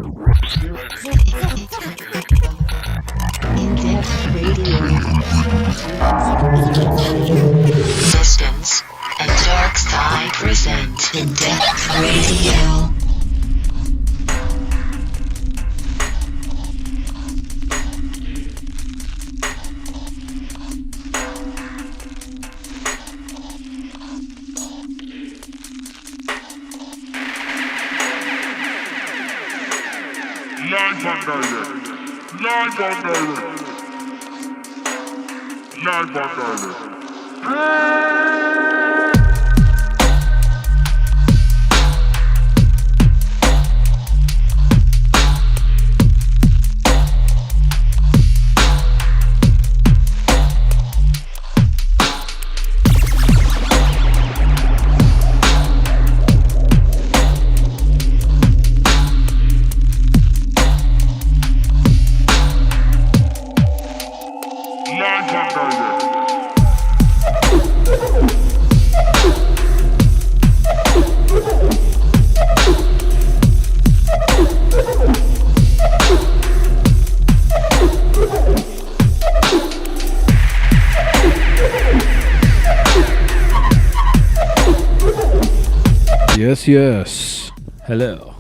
Indepth Radio. Distance and Darkside present Indepth Radio. Yes. Hello.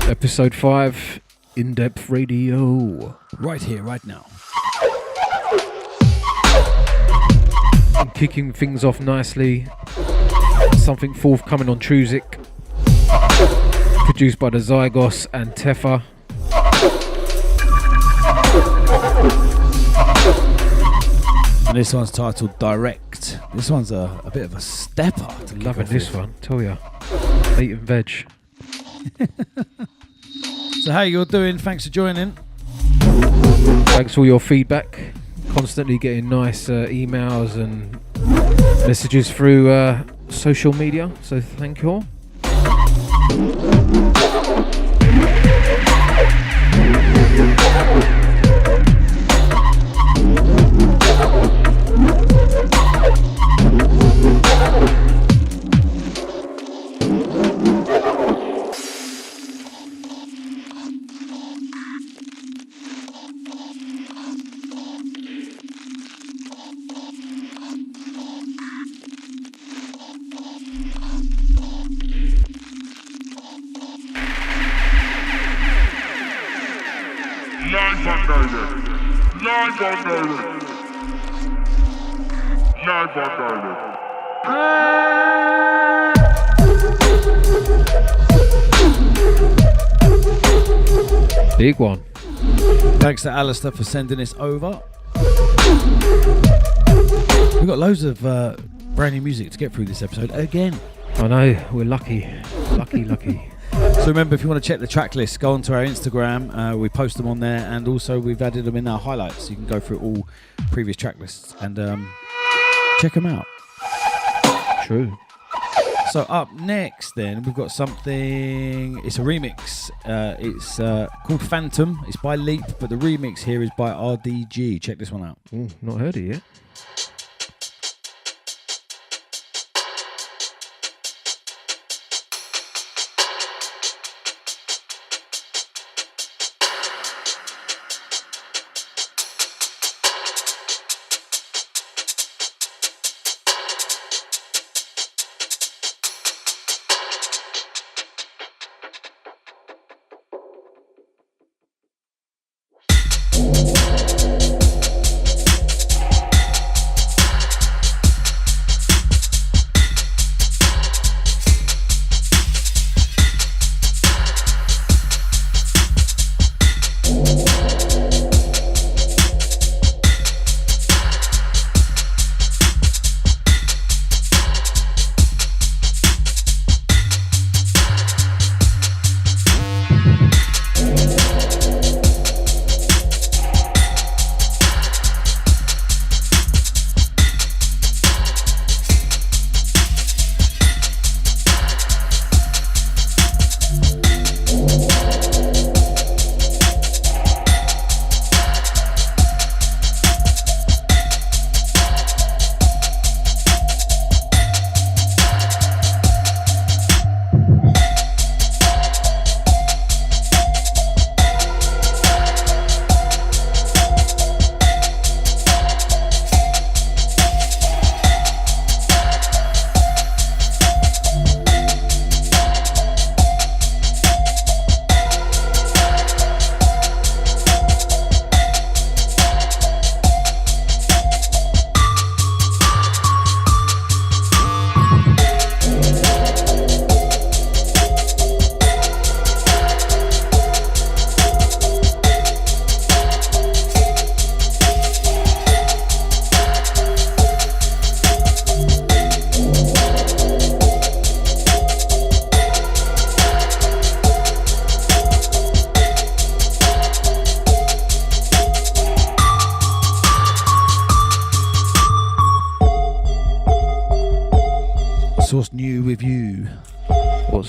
Episode 5, Indepth Radio. Right here, right now. I'm kicking things off nicely. Something forthcoming on Truzik. Produced by the Zygos and Tefa. And this one's titled Direct. This one's a bit of a stepper. Loving this one, tell ya. Meat and veg. So how you all doing? Thanks for joining. Thanks for all your feedback. Constantly getting nice emails and messages through social media. So thank you all. Big one. Thanks to Alistair for sending this over. We've got loads of brand new music to get through this episode again. I know, we're lucky. Lucky. So remember, if you want to check the track list, go onto our Instagram. We post them on there, and also we've added them in our highlights. You can go through all previous track lists and check them out. True. So up next then, we've got something, it's a remix. It's called Phantom. It's by Leap, but the remix here is by RDG. Check this one out. Not heard it yet.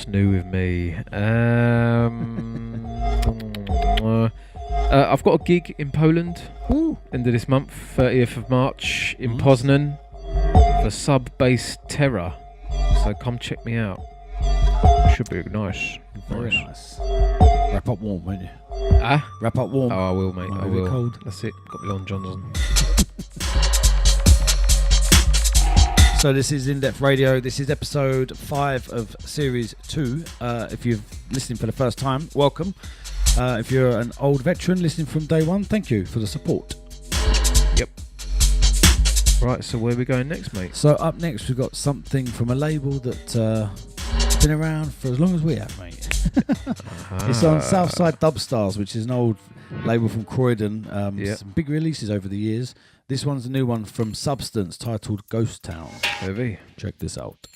new with me? I've got a gig in Poland. End of this month, 30th of March in Poznan for Sub-Bass Terror. So come check me out. Should be nice. Very nice. Wrap up warm, won't you? Wrap up warm. Oh, I will, mate. Might I be a bit will. cold. That's it. Got me Long Johns on. So this is Indepth Radio. This is episode 5 of series 2. If you're listening for the first time, welcome. If you're an old veteran listening from day one, thank you for the support. Yep. Right, so where are we going next, mate? So up next we've got something from a label that's been around for as long as we have, mate. It's on Southside Dubstars, which is an old label from Croydon. Some big releases over the years. This one's a new one from Substance titled Ghost Town. Heavy. Check this out.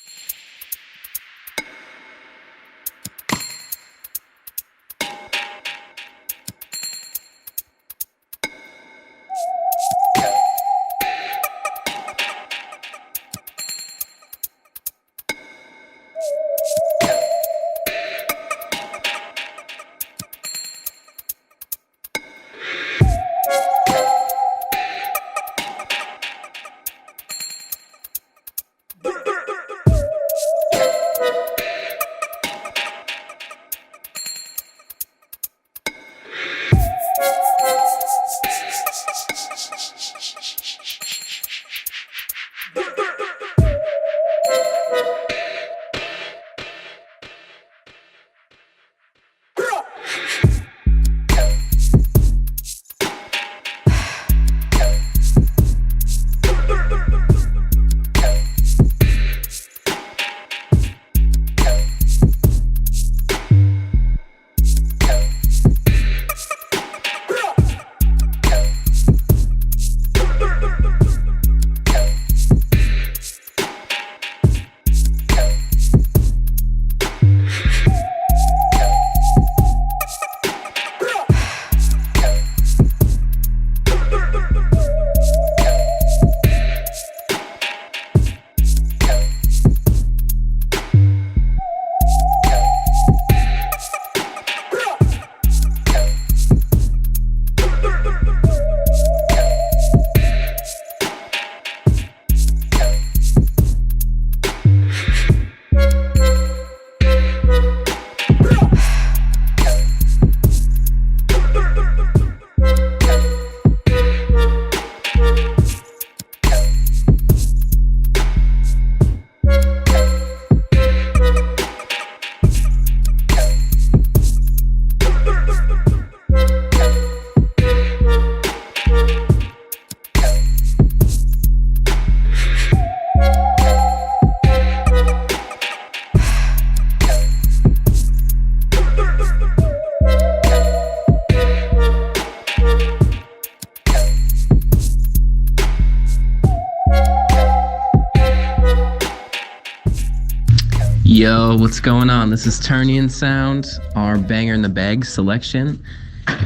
Yo, what's going on? This is Ternion Sound. Our banger in the bag selection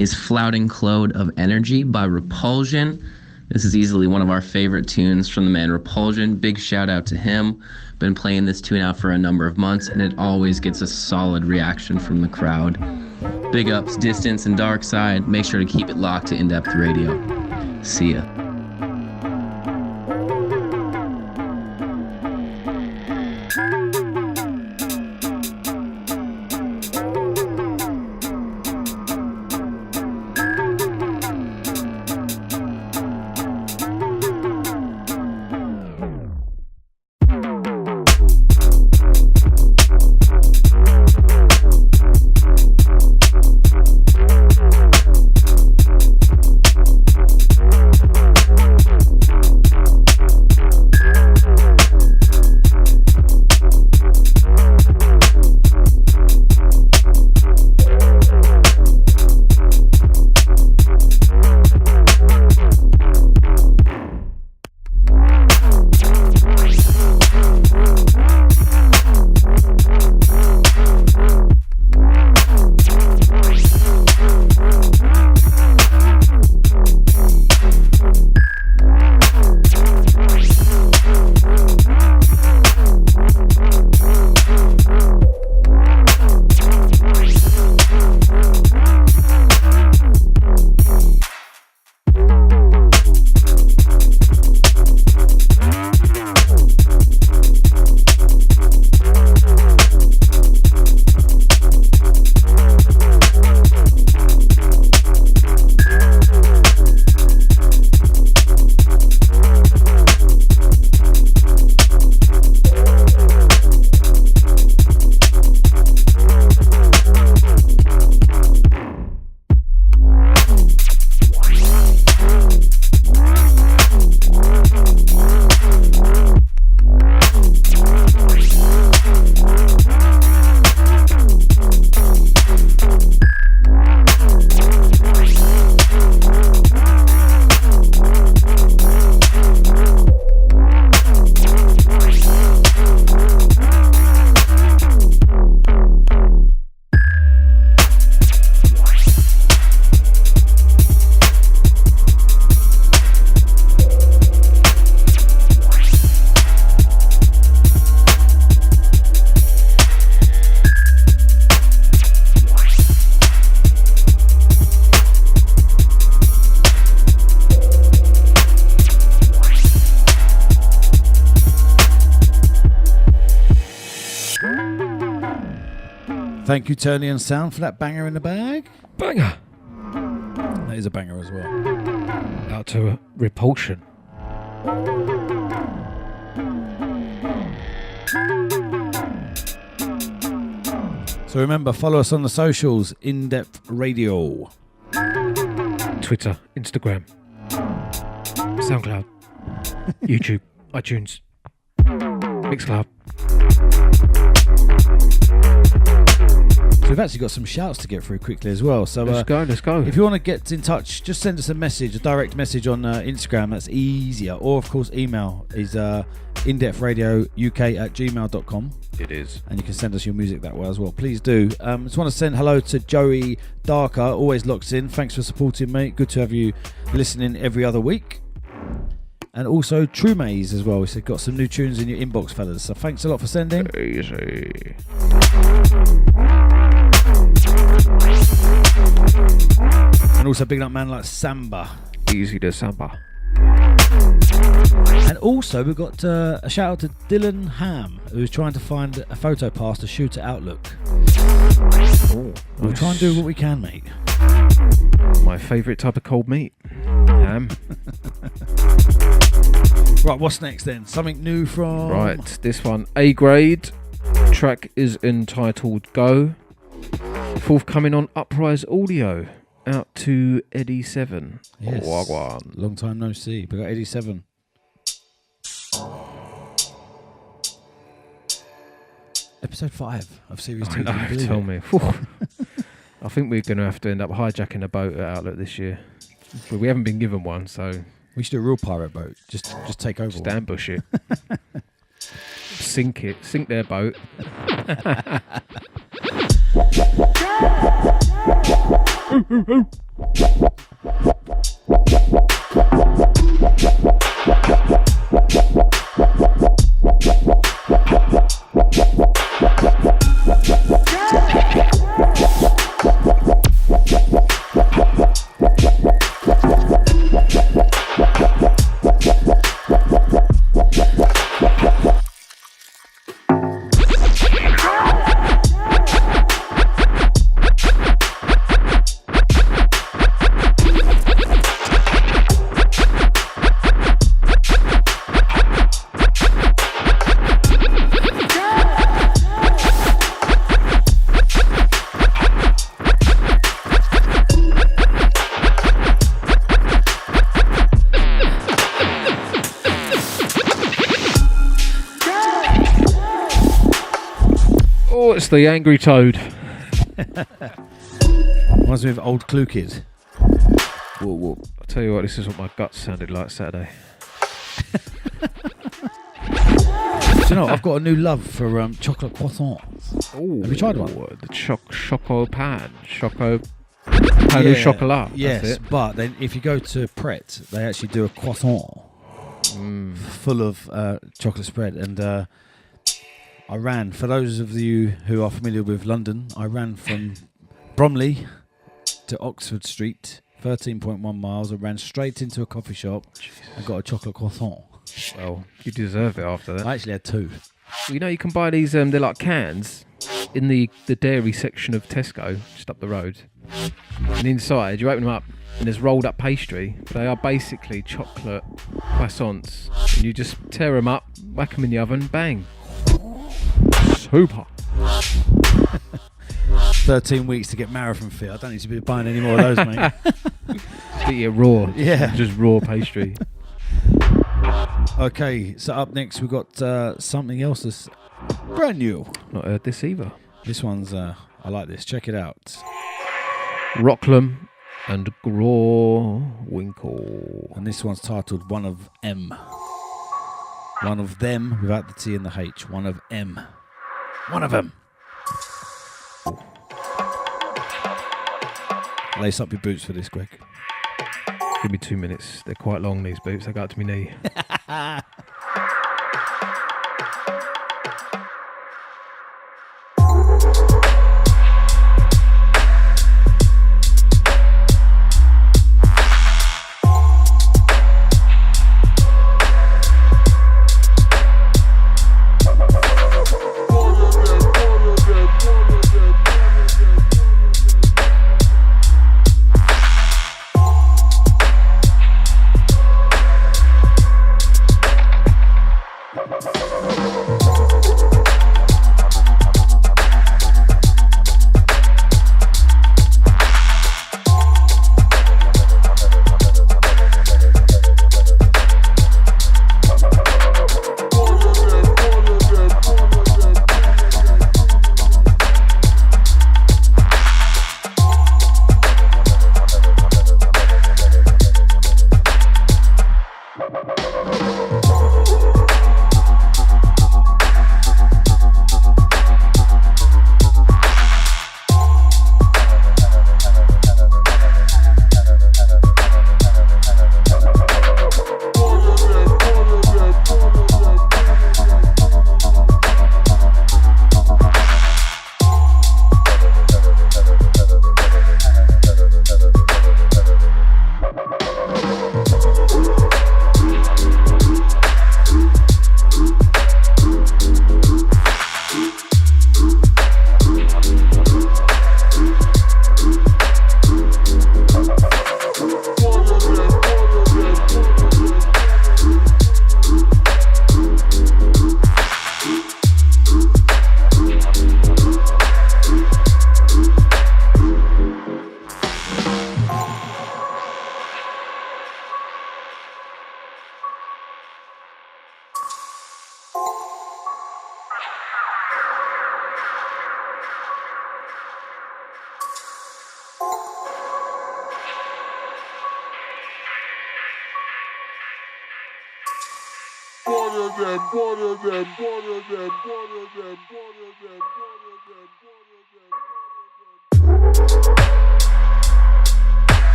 is Flouting Cloud of Energy by Repulsion. This is easily one of our favorite tunes from the man Repulsion. Big shout out to him. Been playing this tune out for a number of months and it always gets a solid reaction from the crowd. Big ups, Distance and Darkside. Make sure to keep it locked to Indepth Radio. See ya. Thank you, Ternion Sound, for that banger in the bag. Banger. That is a banger as well. Out to Repulsion. So remember, follow us on the socials, Indepth Radio. Twitter, Instagram, SoundCloud, YouTube, iTunes, Mixcloud. So we've actually got some shouts to get through quickly as well. So let's go. If you want to get in touch, just send us a direct message on Instagram. That's easier. Or, of course, email is indepthradiouk@gmail.com. It is. And you can send us your music that way as well. Please do. Just want to send hello to Joey Darker, always locks in. Thanks for supporting, mate. Good to have you listening every other week. And also True Maze as well. We said got some new tunes in your inbox, fellas. So thanks a lot for sending. Easy. And also big up man like Samba. Easy to Samba. And also we've got a shout out to Dylan Ham, who's trying to find a photo pass to shoot at Outlook. We'll try and do what we can, mate. My favourite type of cold meat. Ham. Right, what's next then? Something new from... Right, this one, A Grade. Track is entitled Go. Forthcoming on Uprise Audio. Out to Eddie 7. Yes. Wagwan. Long time no see. We got 87. Episode 5 of Series 2. Tell me. I think we're going to have to end up hijacking a boat at Outlet this year. But we haven't been given one, so... We should do a real pirate boat. Just take over. Just ambush it. Sink it. Sink their boat. It's the Angry Toad. Reminds me of Old Clue Kid. Whoa, whoa. I'll tell you what, this is what my guts sounded like Saturday. Do you know, I've got a new love for chocolate croissants. Ooh, have you tried one? The Choco Pan. Choco Pan au chocolat. Yes, but then if you go to Pret, they actually do a croissant full of chocolate spread. And I ran, for those of you who are familiar with London, I ran from Bromley to Oxford Street, 13.1 miles. I ran straight into a coffee shop and got a chocolate croissant. Well, you deserve it after that. I actually had 2. You know, you can buy these, they're like cans in the dairy section of Tesco, just up the road. And inside, you open them up and there's rolled up pastry. They are basically chocolate croissants. And you just tear them up, whack them in the oven, bang. Super. 13 weeks to get marathon fit. I don't need to be buying any more of those, mate. Eat it raw. Yeah. Just raw pastry. Okay, so up next we've got something else that's brand new. Not heard this either. This one's, I like this. Check it out. Rocklum and Winkle. And this one's titled One of M. One of them, without the T and the H. One of M. One of them. Lace up your boots for this, Greg. Give me 2 minutes. They're quite long, these boots. They go up to my knee.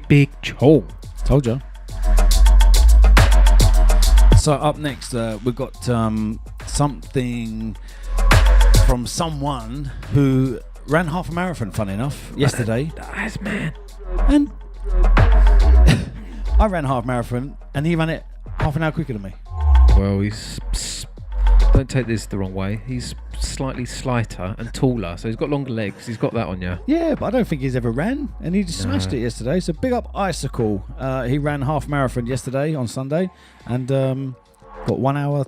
Big hole. Told you. So up next, we've got something from someone who ran half a marathon, funny enough, yesterday. Nice man. And I ran half marathon, and he ran it half an hour quicker than me. Well, don't take this the wrong way. He's slightly slighter and taller, so he's got longer legs. He's got that on you. Yeah, but I don't think he's ever ran, and he just smashed it yesterday. So big up Icicle. He ran half marathon yesterday on Sunday, and got 1 hour,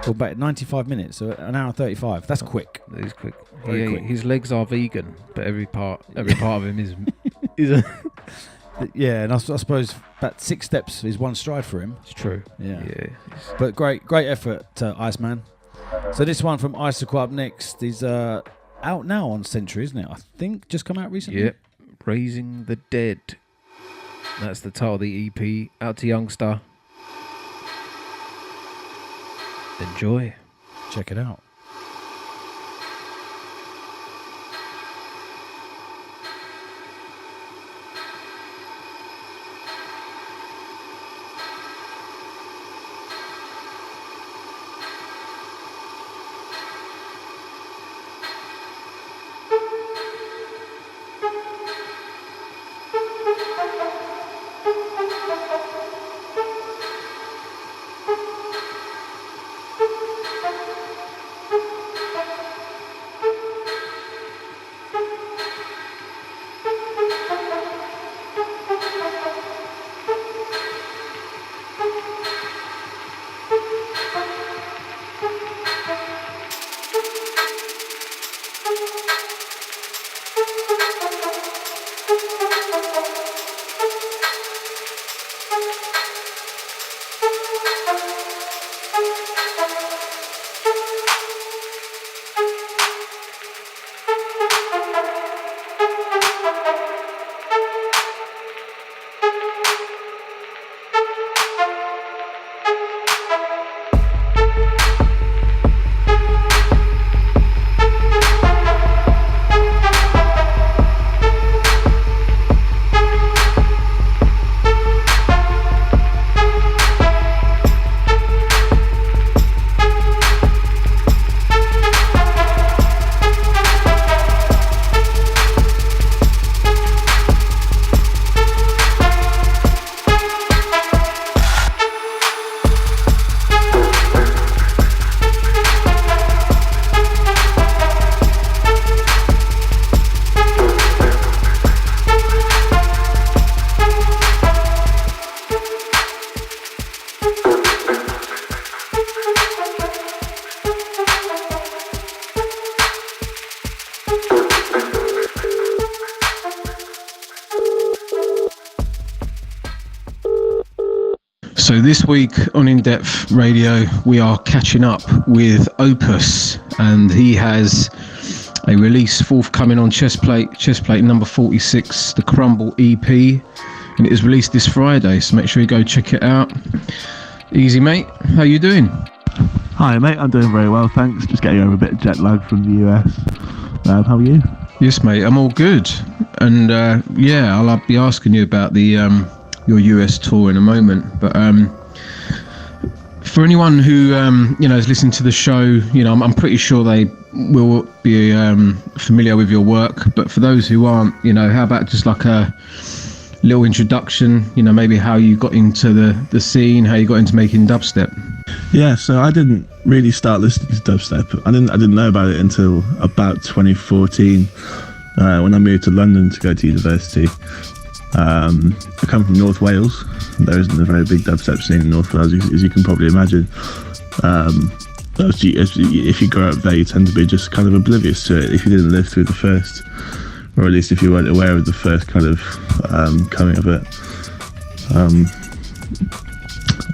or about 95 minutes, so an hour and 35. That's quick. He's quick. Very quick. His legs are vegan, but every part of him is a. Yeah, and I suppose about 6 steps is one stride for him. It's true. Yeah. But great effort, Iceman. So this one from Icicle up next is out now on Century, isn't it? I think just come out recently. Yep. Raising the Dead. That's the title of the EP. Out to Youngster. Enjoy. Check it out. So this week on Indepth Radio, we are catching up with Opus, and he has a release forthcoming on chestplate number 46, the Crumble EP, and it is released this Friday, so make sure you go check it out. Easy, mate. How you doing? Hi, mate. I'm doing very well, thanks. Just getting over a bit of jet lag from the US. How are you? Yes, mate. I'm all good. And I'll be asking you about the your US tour in a moment. But for anyone who is listening to the show, I'm pretty sure they will be familiar with your work. But for those who aren't, how about just like a little introduction? Maybe how you got into the scene, how you got into making dubstep. Yeah, so I didn't really start listening to dubstep. I didn't know about it until about 2014 when I moved to London to go to university. I come from North Wales. There isn't a very big dubstep scene in North Wales, as you can probably imagine. if you grow up there, you tend to be just kind of oblivious to it if you didn't live through the first, or at least if you weren't aware of the first kind of coming of it.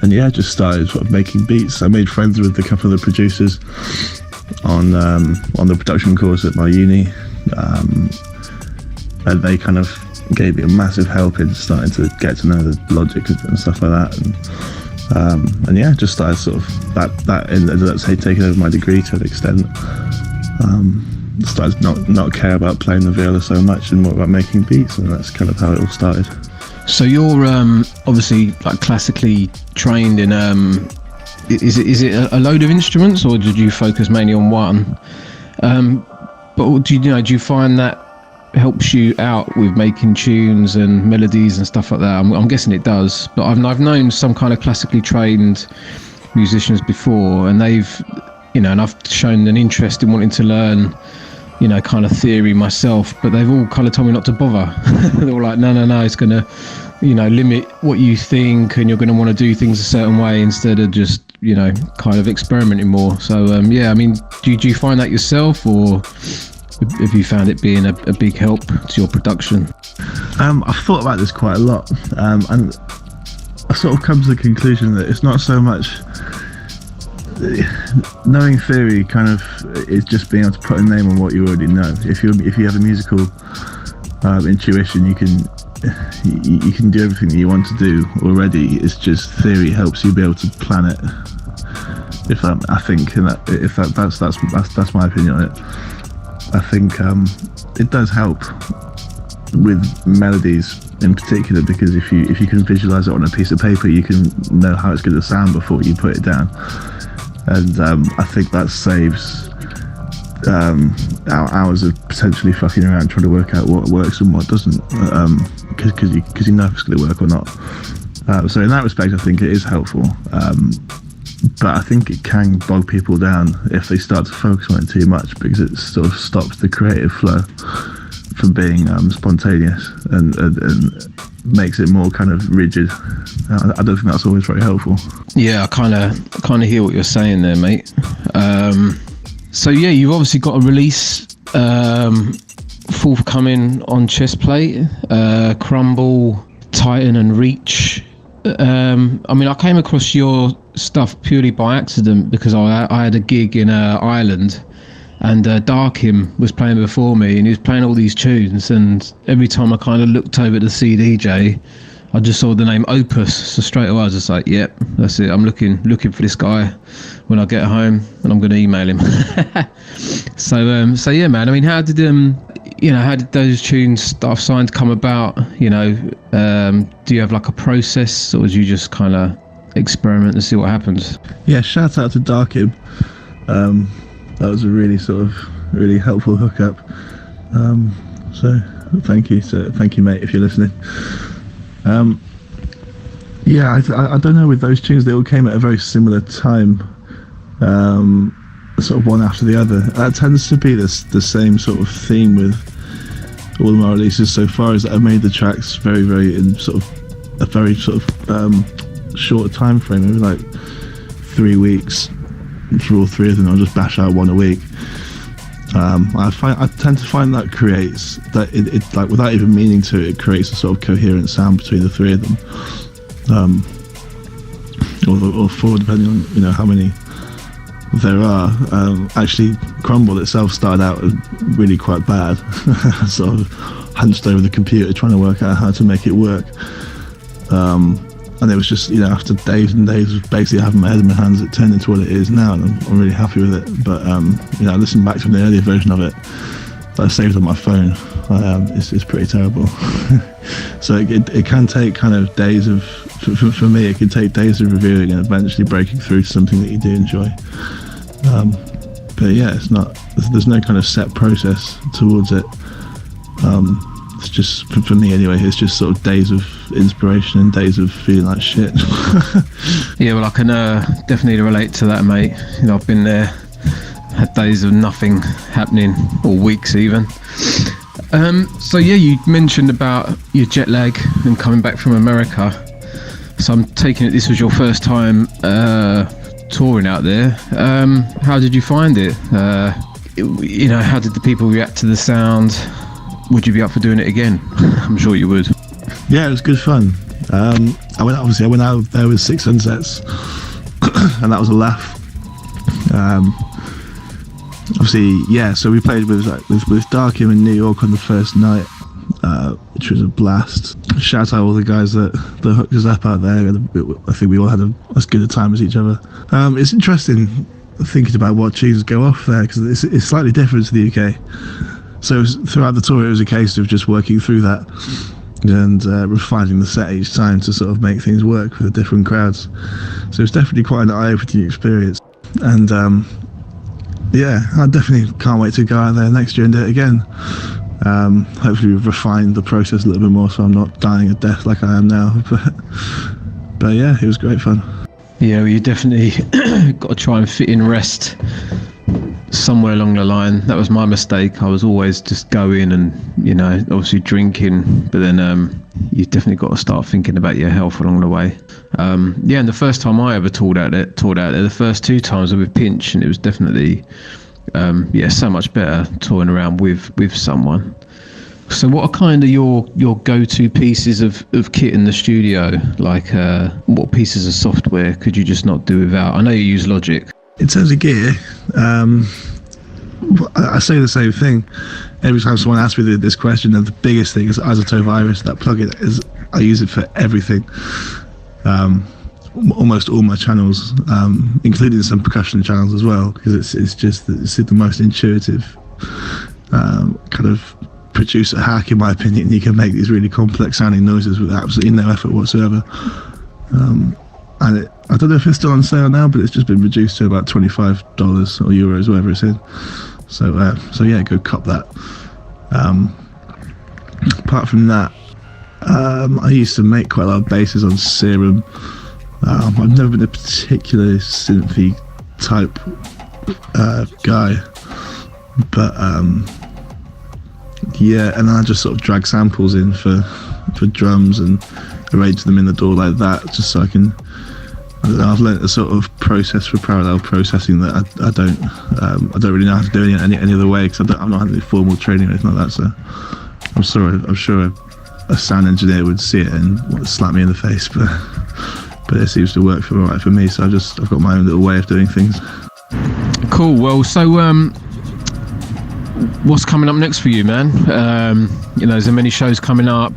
And yeah, I just started sort of making beats. I made friends with a couple of the producers on the production course at my uni, and they kind of gave me a massive help in starting to get to know the logic and stuff like that. And yeah, just started sort of that ended up taking over my degree to an extent. Started not care about playing the viola so much and more about making beats, and that's kind of how it all started. So you're obviously like classically trained in is it a load of instruments, or did you focus mainly on one? But do you find that helps you out with making tunes and melodies and stuff like that? I'm guessing it does, but I've known some kind of classically trained musicians before, and they've and I've shown an interest in wanting to learn kind of theory myself, but they've all kind of told me not to bother. They're all like, no, it's gonna limit what you think, and you're going to want to do things a certain way instead of just kind of experimenting more. So yeah, I mean, do you find that yourself, or have you found it being a big help to your production? I've thought about this quite a lot, and I sort of come to the conclusion that it's not so much knowing theory, kind of is just being able to put a name on what you already know. If you have a musical intuition, you can do everything that you want to do already. It's just theory helps you be able to plan it. That's my opinion on it. I think it does help with melodies in particular, because if you can visualize it on a piece of paper, you can know how it's going to sound before you put it down. And I think that saves hours of potentially fucking around trying to work out what works and what doesn't, because you know if it's going to work or not. So in that respect, I think it is helpful. But I think it can bog people down if they start to focus on it too much, because it sort of stops the creative flow from being spontaneous and makes it more kind of rigid. I don't think that's always very helpful. Yeah, I kind of hear what you're saying there, mate. So yeah, you've obviously got a release forthcoming on Chestplate, Crumble, Titan and Reach. I mean, I came across your stuff purely by accident because I had a gig in Ireland, and Darkhim was playing before me, and he was playing all these tunes, and every time I kind of looked over at the CDJ, I just saw the name Opus, so straight away I was just like, yep, that's it, I'm looking for this guy when I get home, and I'm going to email him. So yeah, man, I mean, how did those tunes that I've signed come about? Do you have like a process, or do you just kind of experiment and see what happens? Yeah, shout out to Darkhim. That was a really really helpful hookup. So thank you, mate, if you're listening. Yeah, I don't know, with those tunes, they all came at a very similar time, sort of one after the other. That tends to be the same sort of theme with all of my releases so far, is that I've made the tracks very, very in sort of a very sort of short time frame, maybe like 3 weeks for all three of them. I'll just bash out one a week. I tend to find that creates that it like, without even meaning to, it creates a sort of coherent sound between the three of them, or four, depending on how many there are. Actually, Crumble itself started out really quite bad. Sort of hunched over the computer trying to work out how to make it work, and it was just after days and days of basically having my head in my hands, it turned into what it is now, and I'm really happy with it. But I listened back to the earlier version of it that I saved on my phone. It's pretty terrible. So it can take kind of days of, for me, it can take days of reviewing and eventually breaking through to something that you do enjoy. But yeah, there's no kind of set process towards it. It's just, for me anyway, it's just sort of days of inspiration and days of feeling like shit. Yeah, well, I can definitely relate to that, mate. I've been there, had days of nothing happening, or weeks even. So yeah, you mentioned about your jet lag and coming back from America. So I'm taking it this was your first time touring out there. How did you find it? You know, how did the people react to the sound? Would you be up for doing it again? I'm sure you would. Yeah, it was good fun. I went out there with 6 Sunsets, and that was a laugh. Obviously, yeah. So we played with Darkhim in New York on the first night, which was a blast. Shout out all the guys that hooked us up out there. I think we all had as good a time as each other. It's interesting thinking about what tunes go off there, because it's slightly different to the UK. So throughout the tour, it was a case of just working through that and refining the set each time to sort of make things work for the different crowds. So it's definitely quite an eye-opening experience. And yeah, I definitely can't wait to go out there next year and do it again. Hopefully we've refined the process a little bit more, so I'm not dying a death like I am now. But yeah, it was great fun. Yeah, well, you definitely got to try and fit in rest somewhere along the line. That was my mistake. I was always just going and, you know, obviously drinking, but then you definitely got to start thinking about your health along the way. Yeah, and the first time I ever toured out there, the first 2 times were with Pinch, and it was definitely so much better touring around with someone. So what are kind of your go-to pieces of kit in the studio? Like what pieces of software could you just not do without? I know you use Logic. In terms of gear, I say the same thing every time someone asks me this question. And the biggest thing is Isotope Virus. That plugin I use it for everything. Almost all my channels, including some percussion channels as well, because it's the most intuitive kind of producer hack, in my opinion. You can make these really complex sounding noises with absolutely no effort whatsoever. And I don't know if it's still on sale now, but it's just been reduced to about $25 or euros, whatever it's in. So yeah, go cop that. Apart from that, I used to make quite a lot of basses on Serum. I've never been a particular synthy type guy, but yeah, and I just sort of drag samples in for drums and arrange them in the DAW like that, just so I can. I've learnt a sort of process for parallel processing that I don't really know how to do it any other way, because I'm not having any formal training or anything like that. So I'm sure a sound engineer would see it and slap me in the face, but it seems to work all right for me. So I've got my own little way of doing things. Cool. Well, so what's coming up next for you, man? You know, is there many shows coming up?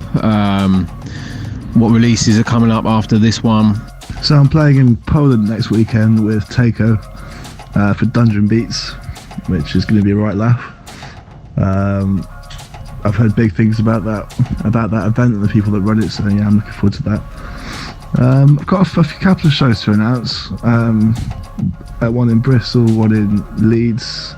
What releases are coming up after this one? So I'm playing in Poland next weekend with Taco for Dungeon Beats, which is going to be a right laugh. I've heard big things about that event and the people that run it, so yeah, I'm looking forward to that. I've got a couple of shows to announce. One in Bristol, one in Leeds.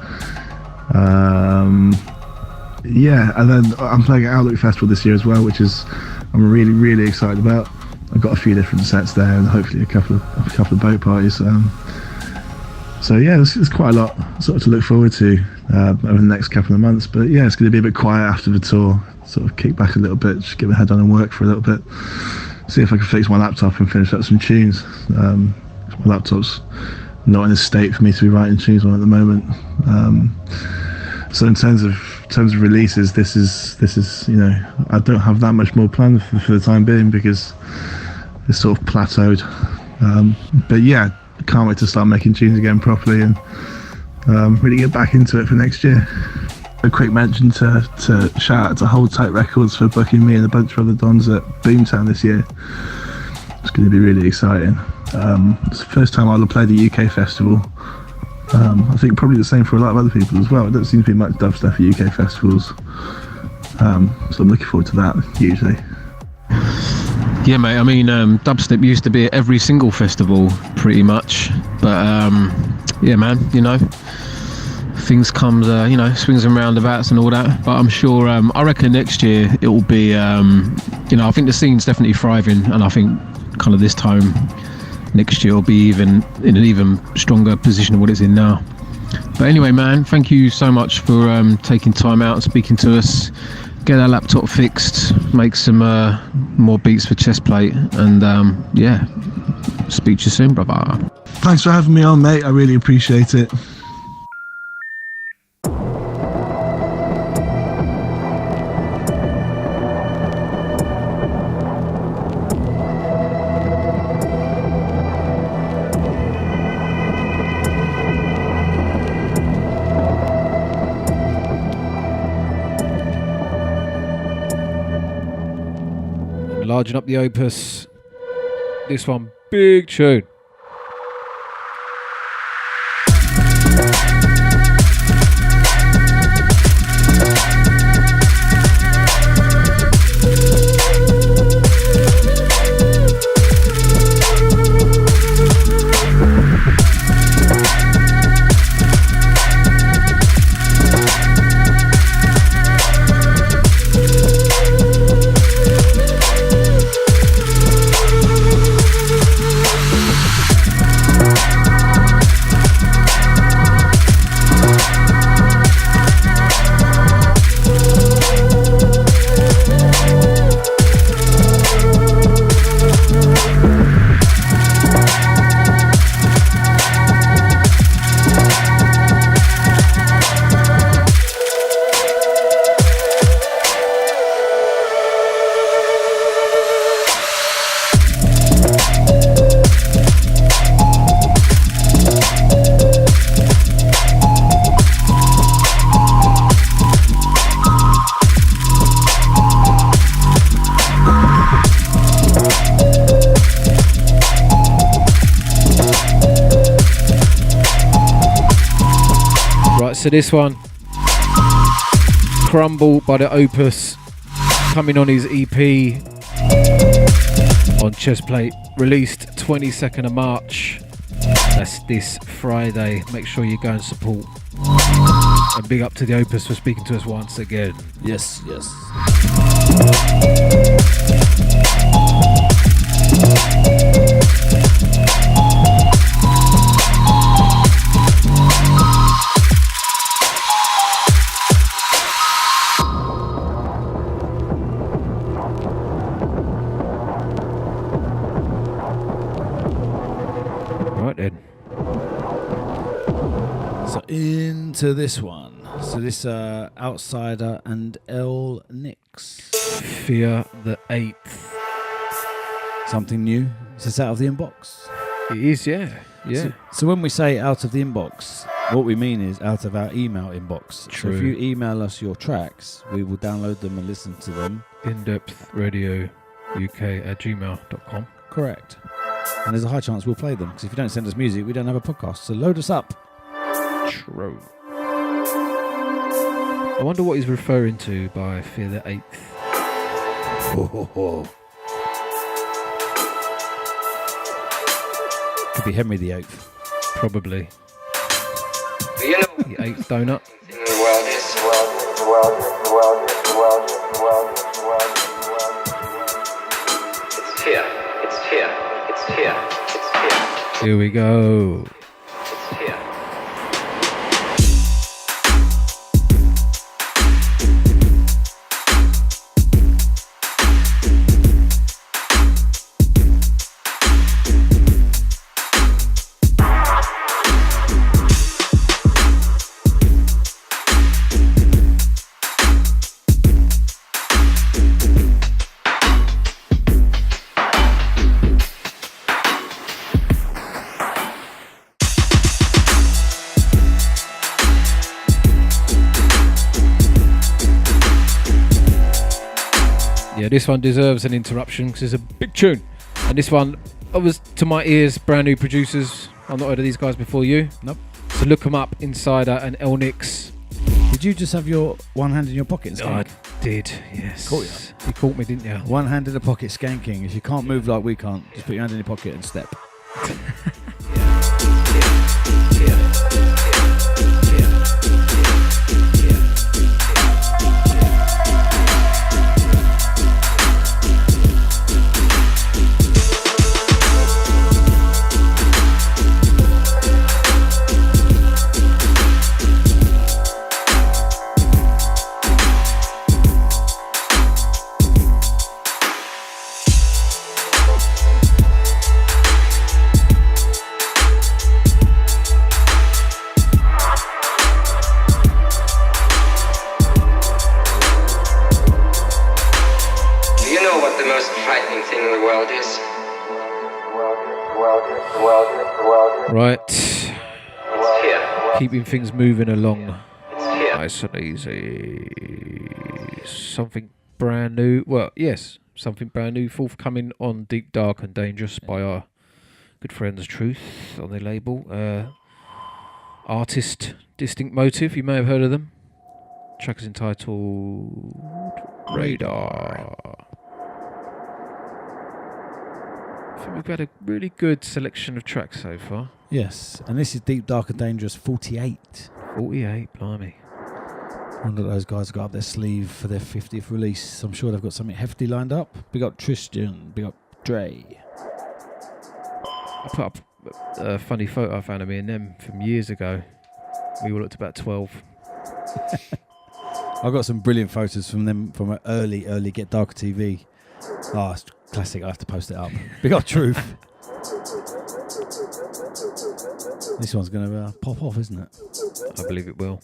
Yeah, and then I'm playing at Outlook Festival this year as well, which I'm really, really excited about. I've got a few different sets there, and hopefully a couple of boat parties. So yeah, there's quite a lot sort of to look forward to over the next couple of months. But yeah, it's going to be a bit quiet after the tour. Sort of kick back a little bit, just get my head down and work for a little bit. See if I can fix my laptop and finish up some tunes. My laptop's not in a state for me to be writing tunes on at the moment. So in terms of releases, this is you know, I don't have that much more planned for the time being, because it's sort of plateaued. But yeah, can't wait to start making tunes again properly and really get back into it for next year. A quick mention to shout out to Hold Tight Records for booking me and a bunch of other dons at Boomtown this year. It's going to be really exciting. It's the first time I'll play the UK festival. I think probably the same for a lot of other people as well. There don't seem to be much dubstep at UK festivals, so I'm looking forward to that hugely. Yeah, mate. I mean, dubstep used to be at every single festival, pretty much. But yeah, man. You know, things comes, you know, swings and roundabouts and all that. But I'm sure. I reckon next year it will be. You know, I think the scene's definitely thriving, and I think kind of this time next year will be even in an even stronger position than what it's in now. But anyway, man, thank you so much for taking time out and speaking to us. Get our laptop fixed, make some more beats for Chestplate, and yeah, speak to you soon, brother. Thanks for having me on, mate. I really appreciate it. Largen up the Opus. This one, big tune. So this one, Crumble by the Opus, coming on his EP on Chestplate, released 22nd of March. That's this Friday. Make sure you go and support. And big up to the Opus for speaking to us once again. Yes, yes. Into this one. So this Outsider and L Nix. Fear the 8th. Something new. Is this out of the inbox? It is, yeah. Yeah. So when we say out of the inbox, what we mean is out of our email inbox. True. So if you email us your tracks, we will download them and listen to them. Indepth Radio UK@gmail.com. Correct. And there's a high chance we'll play them, because if you don't send us music, we don't have a podcast. So load us up. True. I wonder what he's referring to by Fear the 8th. Could be Henry the 8th. Probably. You know, The 8th donut. in the world is it's here, it's here, it's here, it's here, Here we go. it's here. Yeah, this one deserves an interruption because it's a big tune. And this one, was to my ears, brand new producers. I've not heard of these guys before you. Nope. So look them up, Insider and El Nix. Did you just have your one hand in your pocket and I skank? did, yes. Caught you. You caught me, didn't you? One hand in the pocket skanking. If you can't move like we can't, just put your hand in your pocket and step. Right. It's here. Keeping things moving along. It's here. Nice and easy. Something brand new. Well, yes, something brand new forthcoming on Deep, Dark and Dangerous by our good friends Truth on their label. Artist Distinct Motive, you may have heard of them. Track is entitled Radar. I think we've had a really good selection of tracks so far. Yes, and this is Deep, Dark and Dangerous 48. 48, blimey. One of those guys got up their sleeve for their 50th release. I'm sure they've got something hefty lined up. Big up Tristan, big up Dre. I put up a funny photo I found of me and them from years ago. We all looked about 12. I've got some brilliant photos from them from an early Get Darker TV. Oh, it's classic. I have to post it up. Big up Truth. This one's going to pop off, isn't it? I believe it will.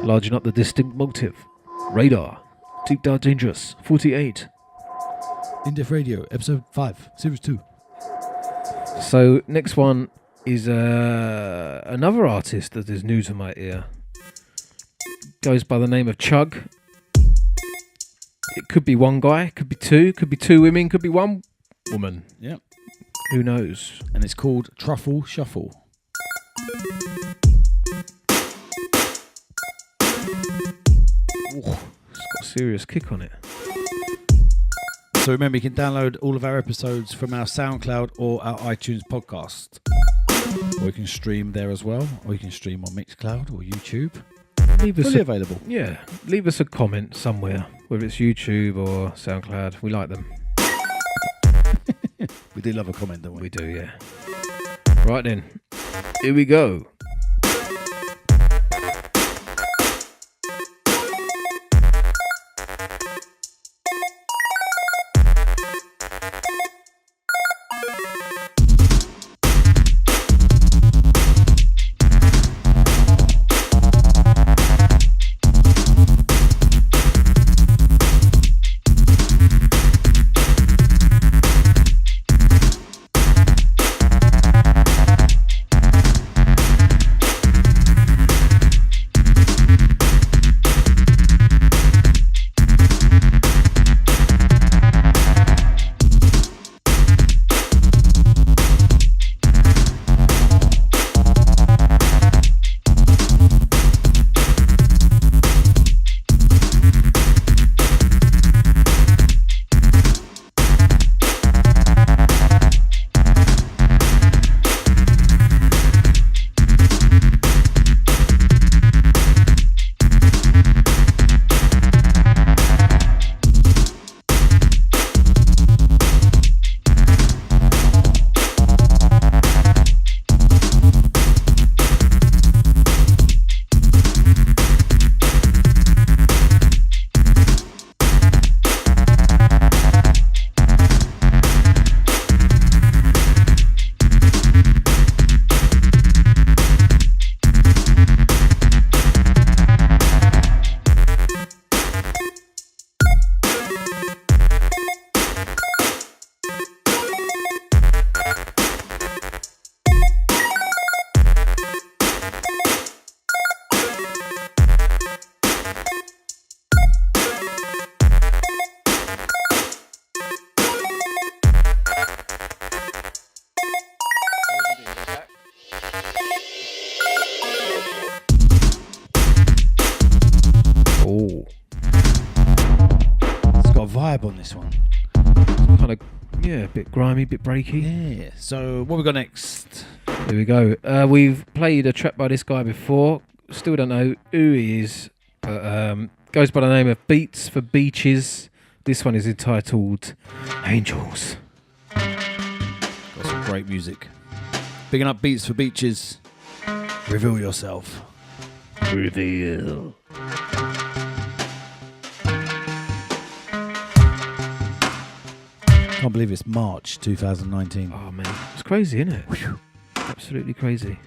Larging up the Distinct Motive. Radar. Deep, Dark, Dangerous. 48. Indepth Radio, episode 5, series 2. So, next one is another artist that is new to my ear. Goes by the name of Chug. It could be one guy, could be two women, could be one woman. Yep. Who knows? And it's called Truffle Shuffle. Ooh, it's got a serious kick on it. So remember, you can download all of our episodes from our SoundCloud or our iTunes podcast. Or you can stream there as well. Or you can stream on Mixcloud or YouTube. Fully available. Yeah. Leave us a comment somewhere, whether it's YouTube or SoundCloud. We like them. We do love a comment, don't we? We do, yeah. Right then. Here we go. vibe on this one. Kind of, yeah, a bit grimy, a bit breaky. Yeah. So what we got next? Here we go. We've played a track by this guy before. Still don't know who he is, but goes by the name of Beats for Beaches. This one is entitled Angels. Got some great music. Picking up Beats for Beaches. Reveal yourself. Reveal. Can't believe it's March 2019. Oh man, it's crazy, isn't it? Whew. Absolutely crazy.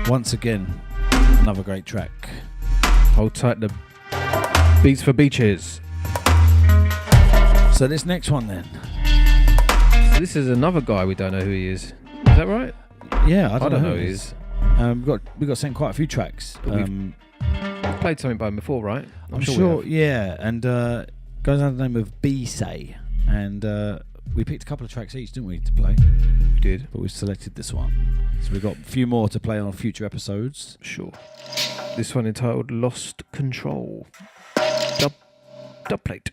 Once again, another great track. Hold tight the Beats for Beaches. So this next one then. So this is another guy we don't know who he is. Is that right? Yeah, I don't know who he he is. is. We got sent quite a few tracks. We've played something by him before, right? I'm sure yeah, and goes under the name of B-Say, and we picked a couple of tracks each, didn't we, to play? We did. But we've selected this one. So we've got a few more to play on future episodes. Sure. This one entitled Lost Control. Dub plate.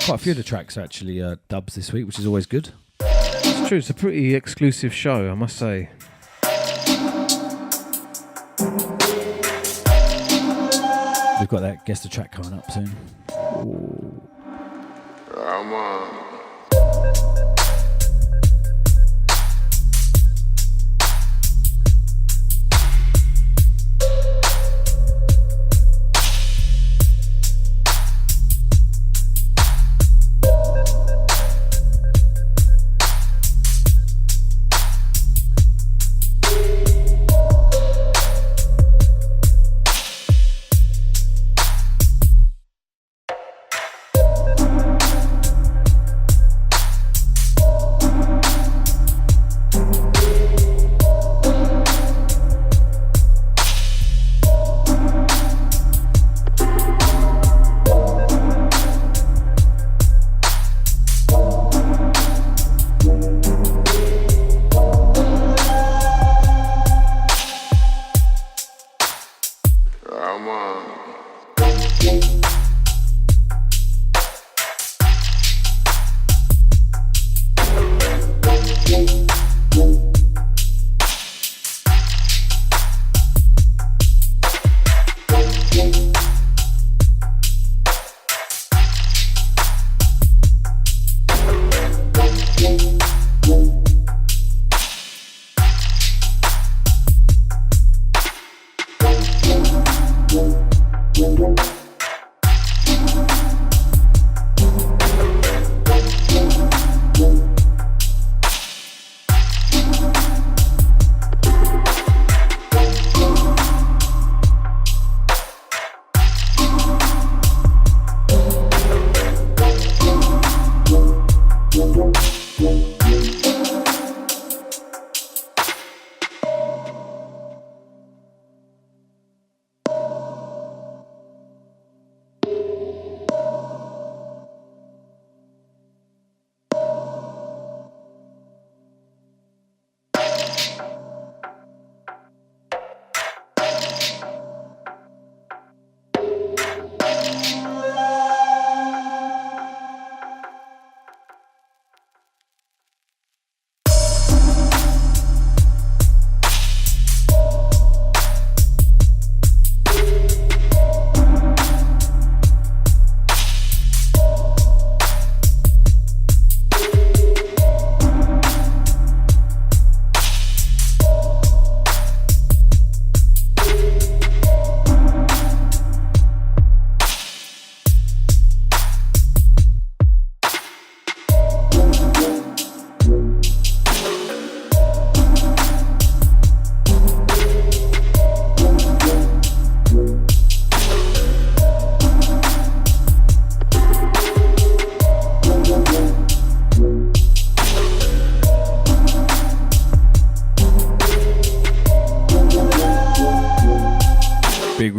Quite a few of the tracks are actually dubs this week, which is always good. It's true, it's a pretty exclusive show, I must say. We've got that guest track coming up soon. Ooh.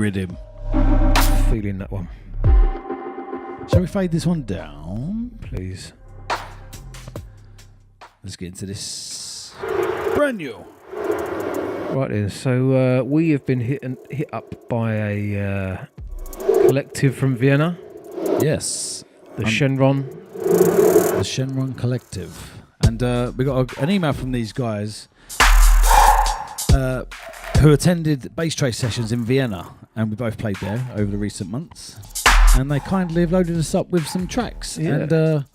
rhythm. Feeling that one. Shall we fade this one down? Please. Let's get into this. Brand new. Right then, so we have been hit up by a collective from Vienna. Yes. The Shenron. The Shenron Collective. And we got an email from these guys who attended Bass Trace sessions in Vienna. And we both played there over the recent months. And they kindly have loaded us up with some tracks. Yeah. And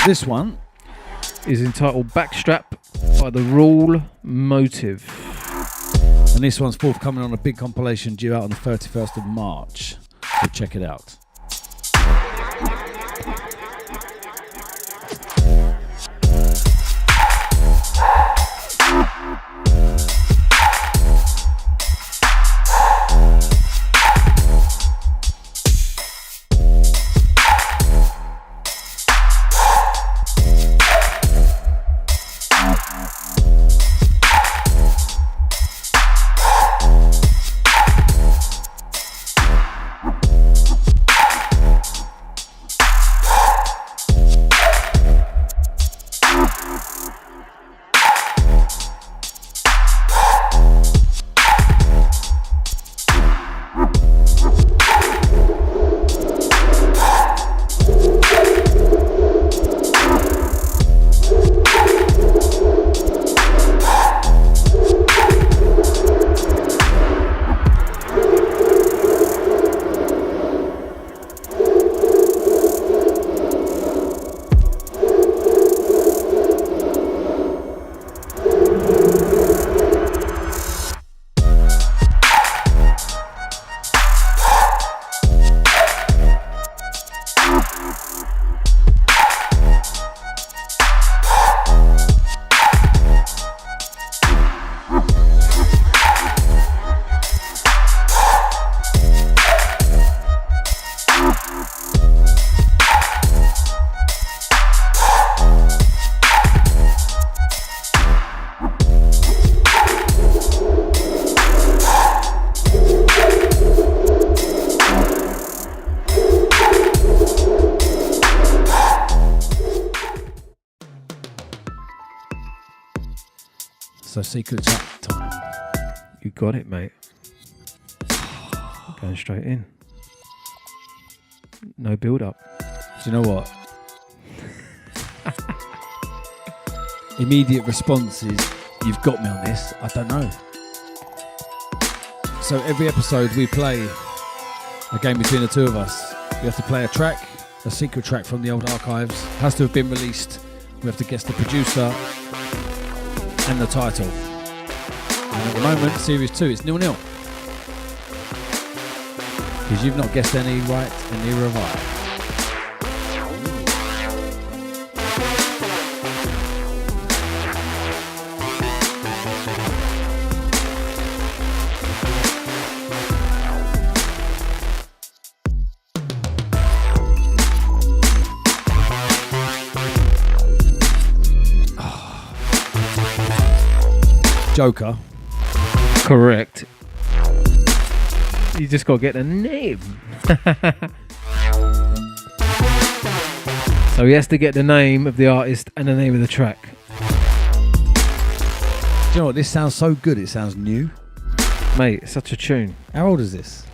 this one is entitled Backstrap by The Rule Motive. And this one's forthcoming on a big compilation due out on the 31st of March. So check it out. So secret time. You got it, mate. Going straight in. No build up. Do you know what? Immediate response is, you've got me on this. I don't know. So every episode we play a game between the two of us. We have to play a track, a secret track from the old archives. Has to have been released. We have to guess the producer and the title. And at the moment, Series 2, it's 0-0. Because you've not guessed any right, and neither have I. Joker. Correct. You just got to get a name. So he has to get the name of the artist and the name of the track. Do you know what? This sounds so good, it sounds new. Mate, it's such a tune. How old is this?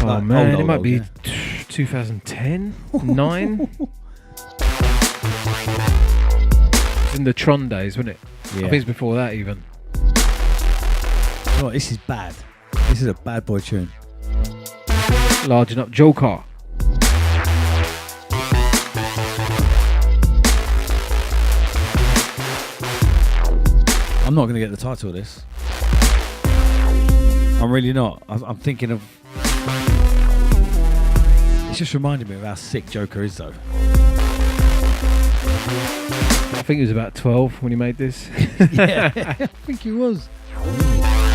Oh man, it might be 2010, 9. It's in the Tron days, wasn't it? Yeah. I think it's before that even. Oh, this is bad. This is a bad boy tune. Larging up Joker. I'm not going to get the title of this. I'm really not. I'm thinking of... It's just reminded me of how sick Joker is, though. I think he was about 12 when he made this. Yeah, I think he was.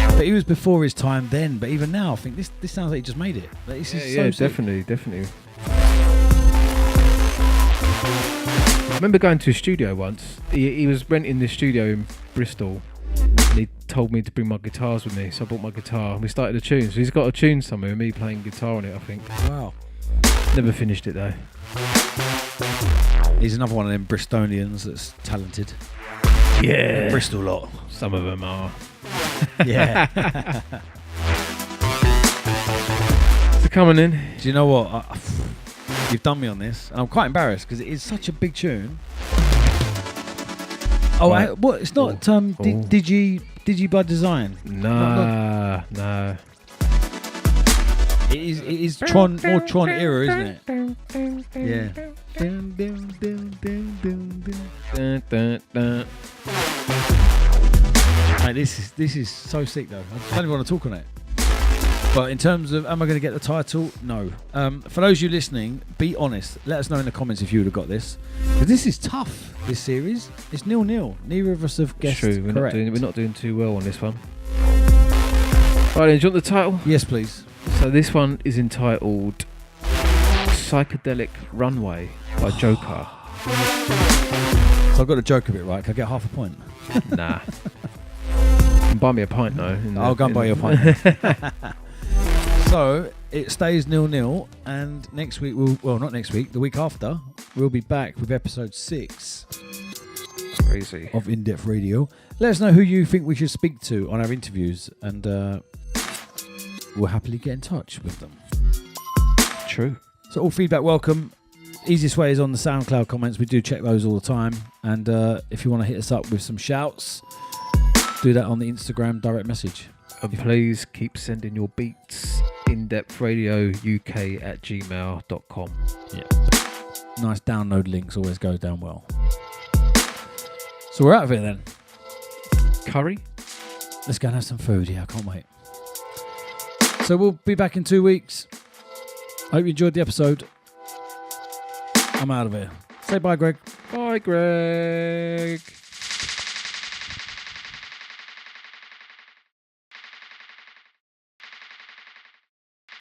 But he was before his time then. But even now, I think this sounds like he just made it. Like, this is so sick. Definitely. I remember going to a studio once. He was renting this studio in Bristol. And he told me to bring my guitars with me, so I brought my guitar and we started a tune. So he's got a tune somewhere with me playing guitar on it, I think. Wow. Never finished it though. He's another one of them Bristolians that's talented. Yeah. The Bristol lot. Some of them are. Yeah. So coming in. Do you know what? You've done me on this, and I'm quite embarrassed because it is such a big tune. Oh, Right. what? It's not Digi by Design. Nah. It is Tron, more Tron era, isn't it? Yeah. Dun, dun, dun. Mate, this is so sick though. I don't even want to talk on it. But in terms of, am I going to get the title? No. For those of you listening, be honest. Let us know in the comments if you would have got this. Because this is tough, this series. It's 0-0. Neither of us have guessed True, correct. we're not doing too well on this one. Right then, do you want the title? Yes, please. So this one is entitled Psychedelic Runway by Joker. So I got the Joker bit right. Can I get half a point? Nah. You can buy me a pint though. I'll go and buy you a pint. So it stays 0-0, and next week not next week, the week after, we'll be back with episode 6 Crazy. of Indepth Radio. Let us know who you think we should speak to on our interviews, and we'll happily get in touch with them. True. So all feedback welcome. Easiest way is on the SoundCloud comments. We do check those all the time, and if you want to hit us up with some shouts, do that on the Instagram direct message. And please keep sending your beats. indepthradiouk@gmail.com. Yeah. Nice download links always go down well. So we're out of it then. Curry? Let's go and have some food. Yeah, I can't wait. So we'll be back in 2 weeks. Hope you enjoyed the episode. I'm out of here. Say bye, Greg. Bye, Greg.